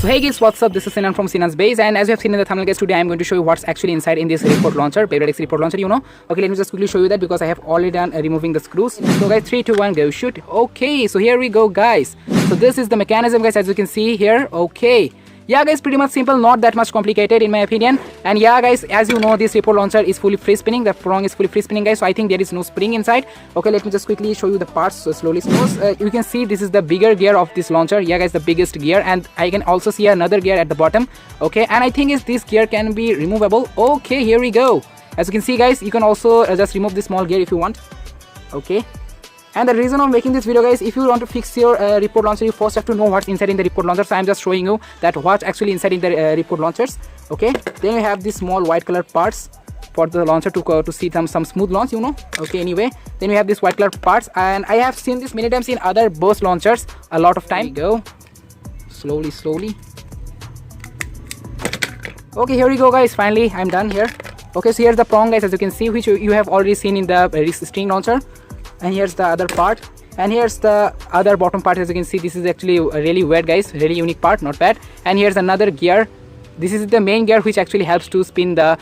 So hey guys, what's up? This is Sinan from Sinan's Base, and as you have seen in the thumbnail guys, today I am going to show you what's actually inside in this report launcher, Beyblade X report launcher, you know. Okay, let me just quickly show you that because I have already done removing the screws. So guys, 3, 2, 1, go shoot. Okay, so here we go guys. So this is the mechanism guys, as you can see here. Okay. Yeah guys, pretty much simple, not that much complicated in my opinion. And yeah guys, as you know, this report launcher is fully free spinning. The prong is fully free spinning guys, so I think there is no spring inside. Okay, let me just quickly show you the parts. So slowly. You can see this is the bigger gear of this launcher. Yeah guys, the biggest gear, and I can also see another gear at the bottom. Okay, and I think is this gear can be removable. Okay, here we go. As you can see guys, you can also just remove this small gear if you want. Okay. And the reason of making this video guys, if you want to fix your report launcher, you first have to know what's inside in the report launcher. So I'm just showing you that what's actually inside in the report launchers. Okay, then you have these small white color parts for the launcher to see some smooth launch, you know. Okay, anyway, then we have these white color parts, and I have seen this many times in other burst launchers a lot of time. Go slowly. Okay, here we go guys, finally I'm done here. Okay, so here's the prong guys, as you can see, which you have already seen in the string launcher. And here's the other part, and here's the other bottom part. As you can see, this is actually really weird guys, really unique part, not bad. And here's another gear. This is the main gear which actually helps to spin the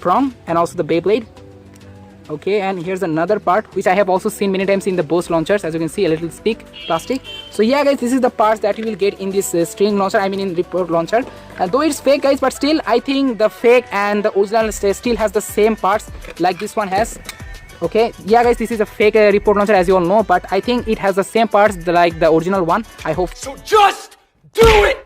prong and also the Beyblade. Okay, and here's another part which I have also seen many times in the burst launchers. As you can see, a little stick plastic. So yeah guys, this is the parts that you will get in this string launcher, I mean in report launcher. And though it's fake guys, but still I think the fake and the original still has the same parts like this one has. Okay, yeah guys, this is a fake report launcher as you all know, but I think it has the same parts like the original one. I hope so. Just do it.